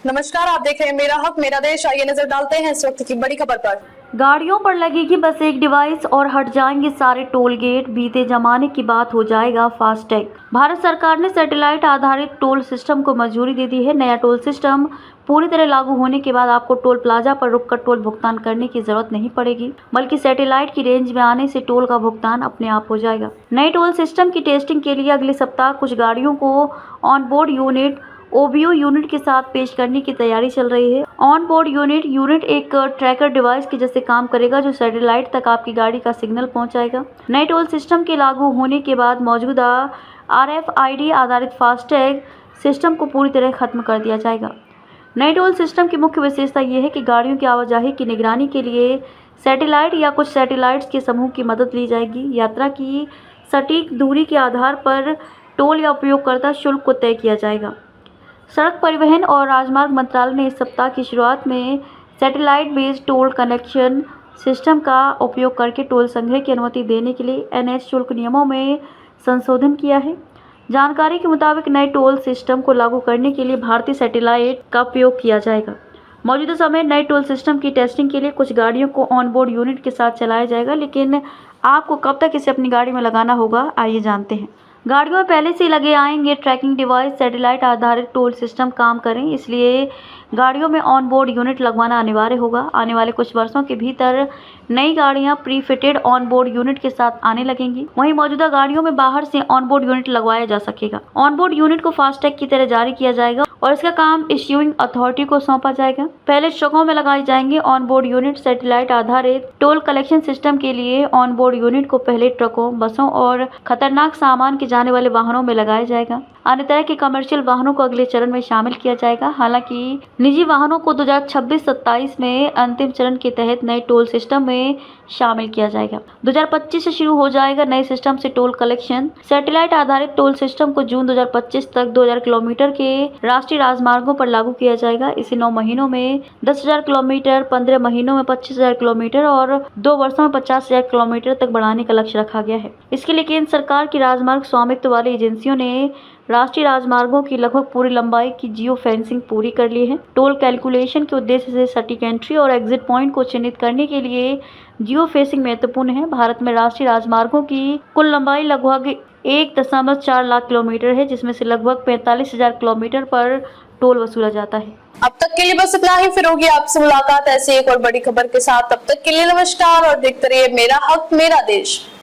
नमस्कार, आप देख रहे हैं मेरा हक मेरा देश। आइए नजर डालते हैं इस वक्त की बड़ी खबर पर। गाड़ियों पर लगेगी बस एक डिवाइस और हट जाएंगे सारे टोल गेट। बीते जमाने की बात हो जाएगा फास्टैग। भारत सरकार ने सैटेलाइट आधारित टोल सिस्टम को मंजूरी दे दी है। नया टोल सिस्टम पूरी तरह लागू होने के बाद आपको टोल प्लाजा पर रुककर टोल भुगतान करने की जरूरत नहीं पड़ेगी, बल्कि सैटेलाइट की रेंज में आने से टोल का भुगतान अपने आप हो जाएगा। नए टोल सिस्टम की टेस्टिंग के लिए अगले सप्ताह कुछ गाड़ियों को on board unit OBO unit के साथ पेश करने की तैयारी चल रही है। ऑन बोर्ड यूनिट एक ट्रैकर डिवाइस के जैसे काम करेगा, जो सैटेलाइट तक आपकी गाड़ी का सिग्नल पहुंचाएगा। नए टोल सिस्टम के लागू होने के बाद मौजूदा RFID आधारित फास्टैग सिस्टम को पूरी तरह खत्म कर दिया जाएगा। नए टोल सिस्टम की मुख्य विशेषता यह है कि गाड़ियों की आवाजाही की निगरानी के लिए सैटेलाइट या कुछ सैटेलाइट्स के समूह की मदद ली जाएगी। यात्रा की सटीक दूरी के आधार पर टोल या उपयोगकर्ता शुल्क को तय किया जाएगा। सड़क परिवहन और राजमार्ग मंत्रालय ने इस सप्ताह की शुरुआत में satellite based toll connection system का उपयोग करके टोल संग्रह की अनुमति देने के लिए NH शुल्क नियमों में संशोधन किया है। जानकारी के मुताबिक नए टोल सिस्टम को लागू करने के लिए भारतीय सैटेलाइट का उपयोग किया जाएगा। मौजूदा समय नए टोल सिस्टम की टेस्टिंग के लिए कुछ गाड़ियों को ऑनबोर्ड यूनिट के साथ चलाया जाएगा, लेकिन आपको कब तक इसे अपनी गाड़ी में लगाना होगा, आइए जानते हैं। गाड़ियों में पहले से लगे आएंगे ट्रैकिंग डिवाइस। सैटेलाइट आधारित टोल सिस्टम काम करें, इसलिए गाड़ियों में ऑन बोर्ड यूनिट लगवाना अनिवार्य होगा। आने वाले कुछ वर्षों के भीतर नई गाड़ियां pre fitted on board unit के साथ आने लगेंगी। वहीं मौजूदा गाड़ियों में बाहर से ऑन बोर्ड यूनिट लगवाया जा सकेगा। ऑन बोर्ड यूनिट को फास्टैग की तरह जारी किया जाएगा और इसका काम इश्यूइंग अथॉरिटी को सौंपा जाएगा। पहले ट्रकों में लगाए जाएंगे ऑन बोर्ड यूनिट। सैटेलाइट आधारित टोल कलेक्शन सिस्टम के लिए ऑन बोर्ड यूनिट को पहले ट्रकों, बसों और खतरनाक सामान के जाने वाले वाहनों में लगाया जाएगा। अन्य तरह के कमर्शियल वाहनों को अगले चरण में शामिल किया जाएगा। हालांकि निजी वाहनों को 2026-27 में अंतिम चरण के तहत नए टोल सिस्टम में शामिल किया जाएगा। 2025 से शुरू हो जाएगा नए सिस्टम से टोल कलेक्शन। सैटेलाइट आधारित टोल सिस्टम को जून 2025 तक 2000 किलोमीटर के राष्ट्रीय राजमार्गों पर लागू किया जाएगा। इसे 9 महीनों में 10,000 किलोमीटर, 15 महीनों में 25,000 किलोमीटर और 2 वर्षों में 50,000 किलोमीटर तक बढ़ाने का लक्ष्य रखा गया है। इसके लिए केंद्र सरकार की राजमार्ग स्वामित्व वाली एजेंसियों ने राष्ट्रीय राजमार्गों की लगभग पूरी लंबाई की जियो फेंसिंग पूरी कर ली है। टोल कैलकुलेशन के उद्देश्य से सटीक एंट्री और एग्जिट पॉइंट को चिन्हित करने के लिए जियो फेंसिंग महत्वपूर्ण है। भारत में राष्ट्रीय राजमार्गों की कुल लंबाई लगभग 1.4 लाख किलोमीटर है, जिसमें से लगभग 45,000 किलोमीटर पर टोल वसूला जाता है। अब तक के लिए बस इतना ही। फिर होगी आपसे मुलाकात ऐसी एक और बड़ी खबर के साथ। तब तक के लिए नमस्कार और देखते रहिए मेरा हक मेरा देश।